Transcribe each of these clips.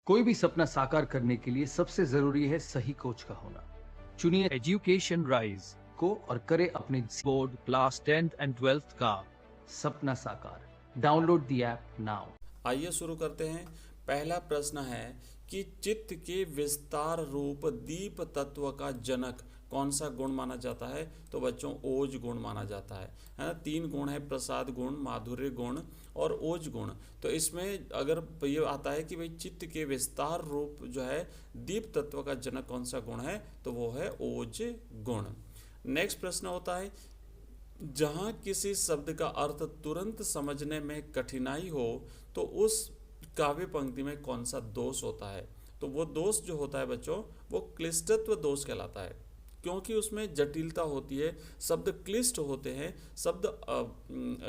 कोई भी सपना साकार करने के लिए सबसे जरूरी है सही कोच का होना। चुनिए एजुकेशन राइज को और करे अपने board class 10th and 12th का सपना साकार। Download the app now. आइए शुरू करते हैं। पहला प्रश्न है कि चित्त के विस्तार रूप दीप तत्व का जनक कौन सा गुण माना जाता है? तो बच्चों ओज गुण माना जाता है ना। 3 गुण है, प्रसाद गुण, माधुर्य गुण और ओज गुण। तो इसमें अगर ये आता है कि भाई चित्त के विस्तार रूप जो है दीप तत्व का जनक कौन सा गुण है, तो वो है ओज गुण। नेक्स्ट प्रश्न होता है, जहाँ किसी शब्द का अर्थ तुरंत समझने में कठिनाई हो तो उस काव्य पंक्ति में कौन सा दोष होता है? तो वो दोष जो होता है बच्चों, वो क्लिष्टत्व दोष कहलाता है, क्योंकि उसमें जटिलता होती है, शब्द क्लिष्ट होते हैं, शब्द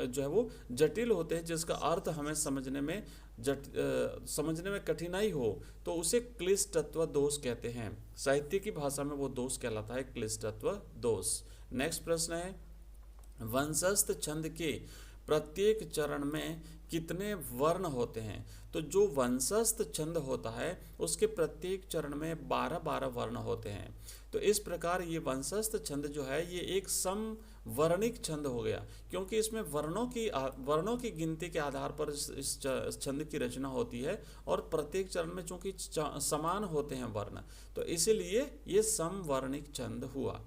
जो है वो जटिल होते हैं, जिसका अर्थ हमें समझने में कठिनाई हो तो उसे क्लिष्टत्व दोष कहते हैं। साहित्य की भाषा में वो दोष कहलाता है क्लिष्टत्व दोष। नेक्स्ट प्रश्न है, वंशस्थ छंद के प्रत्येक चरण में कितने वर्ण होते हैं? तो जो वंशस्थ छंद होता है उसके प्रत्येक चरण में 12-12 वर्ण होते हैं। तो इस प्रकार ये वंशस्थ छंद जो है ये एक समवर्णिक छंद हो गया, क्योंकि इसमें वर्णों की गिनती के आधार पर इस छंद की रचना होती है, और प्रत्येक चरण में चूंकि समान होते हैं वर्ण, तो इसीलिए ये समवर्णिक छंद हुआ।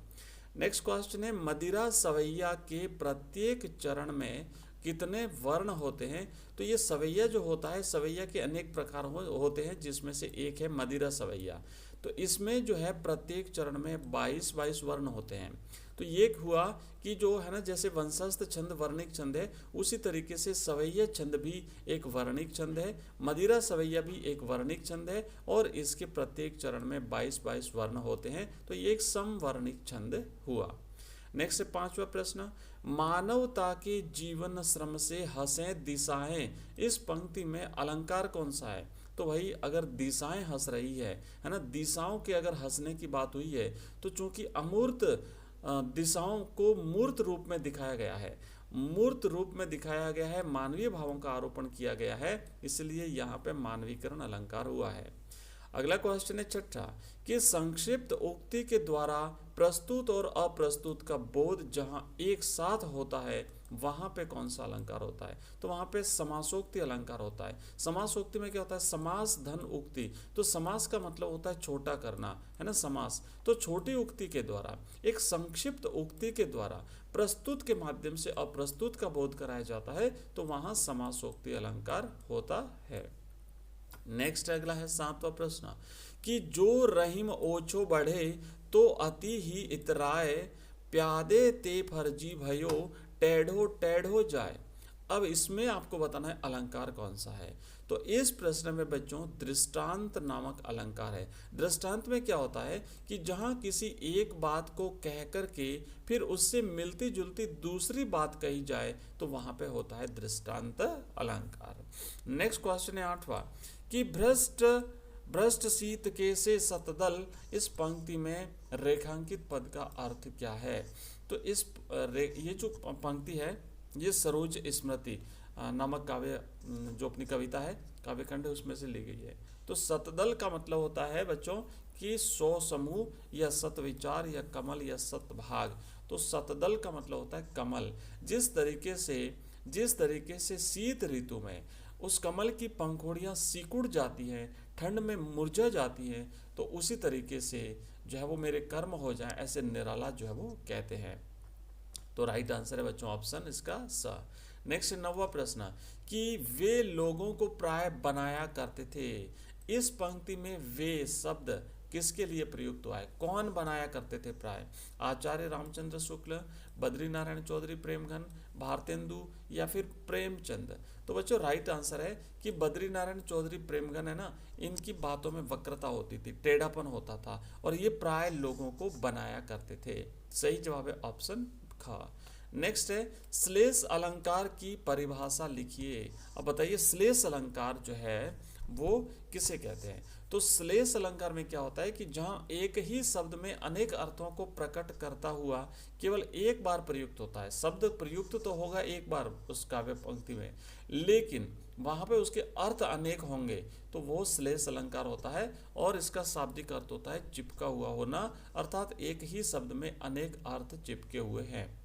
नेक्स्ट क्वेश्चन है, मदिरा सवैया के प्रत्येक चरण में कितने वर्ण होते हैं? तो ये सवैया जो होता है, सवैया के अनेक प्रकार होते हैं, जिसमें से एक है मदिरा सवैया। तो इसमें जो है प्रत्येक चरण में 22-22 वर्ण होते हैं। तो ये हुआ कि जो है ना, जैसे वंशस्थ छंद वर्णिक छंद है, उसी तरीके से सवैया छंद भी एक वर्णिक छंद है, मदिरा सवैया भी एक वर्णिक छंद है, और इसके प्रत्येक चरण में 22-22 वर्ण होते हैं। तो ये एक समवर्णिक छंद हुआ। नेक्स्ट है 5वां प्रश्न, मानवता के जीवन श्रम से हंसें दिशाएं, इस पंक्ति में अलंकार कौन सा है? तो भाई अगर दिशाएं हंस रही है ना, दिशाओं के अगर हंसने की बात हुई है, तो चूंकि अमूर्त दिशाओं को मूर्त रूप में दिखाया गया है, मूर्त रूप में दिखाया गया है, मानवीय भावों का आरोपण किया गया है, इसलिए यहाँ पे मानवीकरण अलंकार हुआ है। अगला क्वेश्चन है 6ठा, कि संक्षिप्त उक्ति के द्वारा प्रस्तुत और अप्रस्तुत का बोध जहां एक साथ होता है वहां पे कौन सा अलंकार होता है? तो वहां पे समासोक्ति अलंकार होता है। समासोक्ति में क्या होता है? समास धन उक्ति। तो समास का मतलब होता है छोटा करना, है ना, समास। तो छोटी उक्ति के द्वारा, एक संक्षिप्त उक्ति के द्वारा प्रस्तुत के माध्यम से अप्रस्तुत का बोध कराया जाता है, तो वहां समासोक्ति अलंकार होता है। नेक्स्ट अगला है 7वां प्रश्न, कि जो रहीम ओछो बढ़े तो अति ही इतराए, प्यादे ते फर्जी भयो टेढ़ो टेढ़ो जाए। अब इसमें आपको बताना है अलंकार कौन सा है। तो इस प्रश्न में बच्चों दृष्टांत नामक अलंकार है। दृष्टांत में क्या होता है कि जहां किसी एक बात को कह करके फिर उससे मिलती जुलती दूसरी बात कही जाए, तो वहां पे होता है दृष्टांत अलंकार। नेक्स्ट क्वेश्चन है 8वां, कि भ्रष्ट शीत के से सतदल, इस पंक्ति में रेखांकित पद का अर्थ क्या है? तो ये जो पंक्ति है ये सरोज स्मृति नामक काव्य जो अपनी कविता है, काव्यखंड है, उसमें से ली गई है। तो सतदल का मतलब होता है बच्चों कि 100 समूह या सत विचार या कमल या सत भाग। तो सतदल का मतलब होता है कमल। जिस तरीके से शीत ऋतु में उस कमल की पंखुड़ियाँ सिकुड़ जाती हैं, ठंड में मुरझा जाती हैं, तो उसी तरीके से जो है वो मेरे कर्म हो जाए, ऐसे निराला जो है वो कहते हैं। तो राइट आंसर है बच्चों ऑप्शन इसका स। नेक्स्ट 9वां प्रश्न, कि वे लोगों को प्राय बनाया करते थे, इस पंक्ति में वे शब्द किसके लिए प्रयुक्त हुआ है? कौन बनाया करते थे प्राय? आचार्य रामचंद्र शुक्ल, बद्री नारायण चौधरी प्रेमघन, भारतेंदु या फिर प्रेमचंद? तो बच्चों राइट आंसर है कि बद्री नारायण चौधरी प्रेमघन है ना, इनकी बातों में वक्रता होती थी, टेढ़ापन होता था, और ये प्राय लोगों को बनाया करते थे। सही जवाब है ऑप्शन ख। नेक्स्ट है श्लेष अलंकार की परिभाषा लिखिए। अब बताइए श्लेष अलंकार जो है वो किसे कहते हैं? तो श्लेष अलंकार में क्या होता है कि जहां एक ही शब्द में अनेक अर्थों को प्रकट करता हुआ केवल एक बार प्रयुक्त होता है। शब्द प्रयुक्त तो होगा एक बार उस काव्य पंक्ति में, लेकिन वहाँ पे उसके अर्थ अनेक होंगे तो वो श्लेष अलंकार होता है, और इसका शाब्दिक अर्थ होता है चिपका हुआ होना, अर्थात एक ही शब्द में अनेक अर्थ चिपके हुए हैं।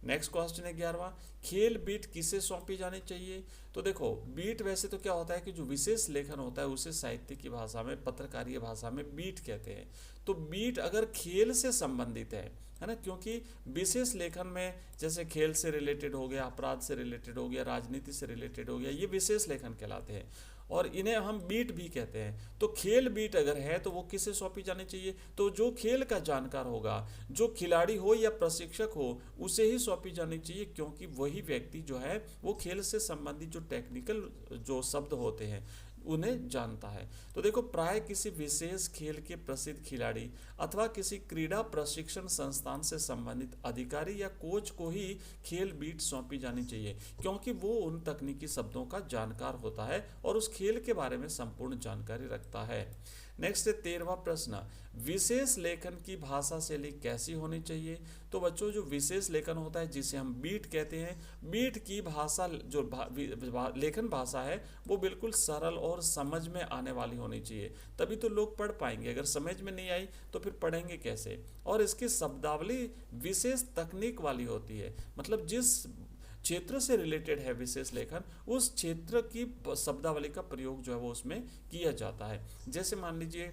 नेक्स्ट क्वेश्चन है 11वां, खेल बीट किसे सौंपी जानी चाहिए? तो देखो बीट वैसे तो क्या होता है कि जो विशेष लेखन होता है उसे साहित्य की भाषा में, पत्रकारीय भाषा में बीट कहते हैं। तो बीट अगर खेल से संबंधित है ना, क्योंकि विशेष लेखन में जैसे खेल से रिलेटेड हो गया, अपराध से रिलेटेड हो गया, राजनीति से रिलेटेड हो गया, ये विशेष लेखन कहलाते हैं और इन्हें हम बीट भी कहते हैं। तो खेल बीट अगर है तो वो किसे सौंपी जानी चाहिए? तो जो खेल का जानकार होगा, जो खिलाड़ी हो या प्रशिक्षक हो, उसे ही सौंपी जानी चाहिए, क्योंकि वही व्यक्ति जो है वो खेल से संबंधित जो टेक्निकल जो शब्द होते हैं उन्हें जानता है। तो देखो प्राय किसी विशेष खेल के प्रसिद्ध खिलाड़ी अथवा किसी क्रीड़ा प्रशिक्षण संस्थान से संबंधित अधिकारी या कोच को ही खेल बीट सौंपी जानी चाहिए, क्योंकि वो उन तकनीकी शब्दों का जानकार होता है और उस खेल के बारे में संपूर्ण जानकारी रखता है। नेक्स्ट है 13वां प्रश्न, विशेष लेखन की भाषा शैली कैसी होनी चाहिए? तो बच्चों जो विशेष लेखन होता है जिसे हम बीट कहते हैं, बीट की भाषा जो लेखन भाषा है वो बिल्कुल सरल और समझ में आने वाली होनी चाहिए, तभी तो लोग पढ़ पाएंगे। अगर समझ में नहीं आई तो फिर पढ़ेंगे कैसे? और इसकी शब्दावली विशेष तकनीक वाली होती है, मतलब जिस क्षेत्र से रिलेटेड है विशेष लेखन, उस क्षेत्र की शब्दावली का प्रयोग जो है वो उसमें किया जाता है। जैसे मान लीजिए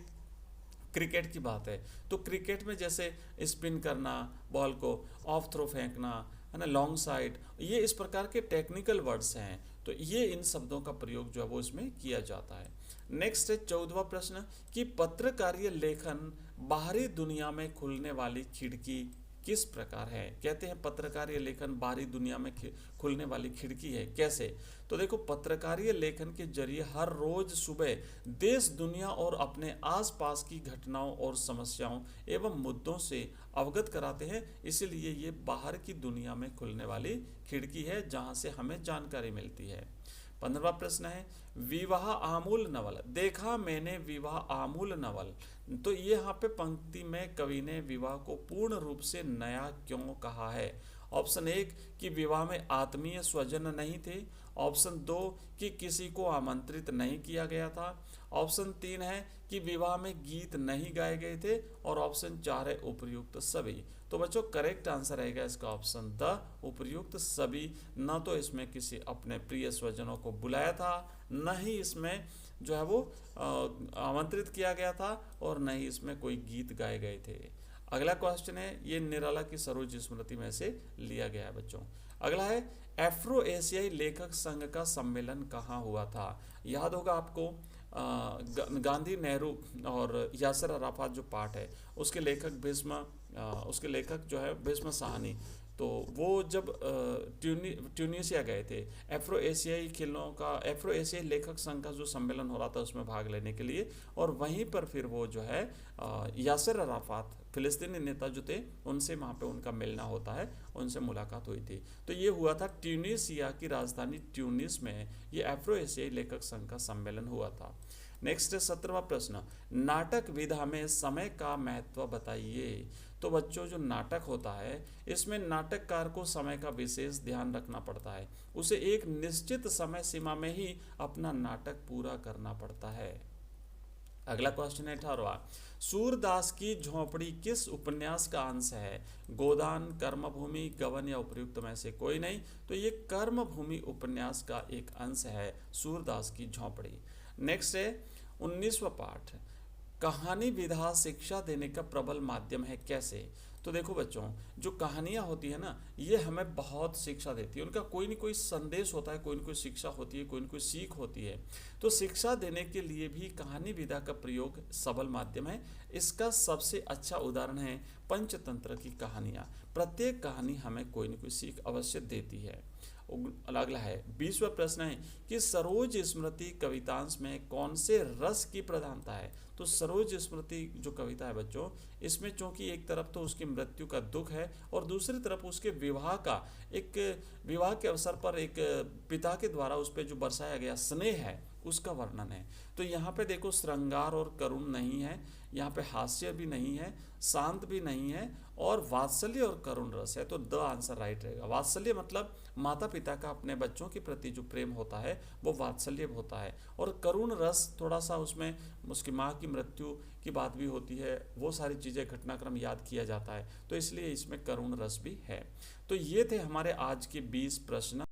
क्रिकेट की बात है तो क्रिकेट में जैसे स्पिन करना, बॉल को ऑफ थ्रो फेंकना, है ना, लॉन्ग साइड, ये इस प्रकार के टेक्निकल वर्ड्स हैं, तो ये इन शब्दों का प्रयोग जो है वो इसमें किया जाता है। नेक्स्ट है 14वां प्रश्न कि पत्रकारीय लेखन बाहरी दुनिया में खुलने वाली खिड़की किस प्रकार है? कहते हैं पत्रकारीय लेखन बाहरी दुनिया में खुलने वाली खिड़की है। कैसे? तो देखो पत्रकारीय लेखन के जरिए हर रोज सुबह देश दुनिया और अपने आसपास की घटनाओं और समस्याओं एवं मुद्दों से अवगत कराते हैं, इसीलिए ये बाहर की दुनिया में खुलने वाली खिड़की है जहां से हमें जानकारी मिलती है। 15वां प्रश्न है विवाह आमूल नवल, देखा मैंने विवाह आमूल नवल, तो ये यहाँ पे पंक्ति में कवि ने विवाह को पूर्ण रूप से नया क्यों कहा है? ऑप्शन 1 कि विवाह में आत्मीय स्वजन नहीं थे, ऑप्शन 2 कि किसी को आमंत्रित नहीं किया गया था, ऑप्शन 3 है कि विवाह में गीत नहीं गाए गए थे, और ऑप्शन 4 है उपर्युक्त सभी। तो बच्चों करेक्ट आंसर रहेगा इसका ऑप्शन द उपर्युक्त सभी। न तो इसमें किसी अपने प्रिय स्वजनों को बुलाया था, न ही इसमें जो है वो आमंत्रित किया गया था, और न ही इसमें कोई गीत गाए गए थे। अगला क्वेश्चन है, ये निराला की सरोज स्मृति में से लिया गया है बच्चों। अगला है अफ्रो एशियाई लेखक संघ का सम्मेलन कहाँ हुआ था? याद होगा आपको गांधी, नेहरू और यासर अराफात जो पाठ है उसके लेखक जो है भीष्म साहनी, तो वो जब ट्यूनिसिया गए थे अफ्रो एशियाई लेखक संघ का जो सम्मेलन हो रहा था उसमें भाग लेने के लिए, और वहीं पर फिर वो जो है यासर अराफात फिलिस्तीनी नेता जो थे उनसे वहाँ पे उनका मिलना होता है, उनसे मुलाकात हुई थी। तो ये हुआ था ट्यूनिसिया की राजधानी ट्यूनिस में, ये अफ्रो एशियाई लेखक संघ का सम्मेलन हुआ था। नेक्स्ट है 17वां प्रश्न, नाटक विधा में समय का महत्व बताइए। तो बच्चों जो नाटक होता है इसमें नाटककार को समय का विशेष ध्यान रखना पड़ता है, उसे एक निश्चित समय सीमा में ही अपना नाटक पूरा करना पड़ता है। अगला क्वेश्चन है 18वां, सूरदास की झोंपड़ी किस उपन्यास का अंश है? गोदान, कर्मभूमि, गबन या उपर्युक्त में से कोई नहीं, तो ये कर्मभूमि उपन्यास का एक अंश है सूरदास की झोंपड़ी। नेक्स्ट है 19वां पाठ, कहानी विधा शिक्षा देने का प्रबल माध्यम है, कैसे? तो देखो बच्चों जो कहानियाँ होती है ना ये हमें बहुत शिक्षा देती है, उनका कोई न कोई संदेश होता है, कोई न कोई शिक्षा होती है, कोई न कोई सीख होती है। तो शिक्षा देने के लिए भी कहानी विधा का प्रयोग सबल माध्यम है। इसका सबसे अच्छा उदाहरण है पंचतंत्र की कहानियाँ। प्रत्येक कहानी हमें कोई न कोई सीख अवश्य देती है। अगला है 20वां प्रश्न है कि सरोज स्मृति कवितांश में कौन से रस की प्रधानता है? तो सरोज स्मृति जो कविता है बच्चों इसमें चूंकि एक तरफ तो उसकी मृत्यु का दुख है और दूसरी तरफ उसके विवाह के अवसर पर एक पिता के द्वारा उस पर जो बरसाया गया स्नेह है उसका वर्णन है। तो यहाँ पे देखो श्रृंगार और करुण नहीं है, यहाँ पे हास्य भी नहीं है, शांत भी नहीं है, और वात्सल्य और करुण रस है। तो द आंसर राइट रहेगा। वात्सल्य मतलब माता पिता का अपने बच्चों के प्रति जो प्रेम होता है वो वात्सल्य होता है, और करुण रस थोड़ा सा उसमें उसकी माँ की मृत्यु की बात भी होती है, वो सारी चीज़ें घटनाक्रम याद किया जाता है, तो इसलिए इसमें करुण रस भी है। तो ये थे हमारे आज के 20 प्रश्न।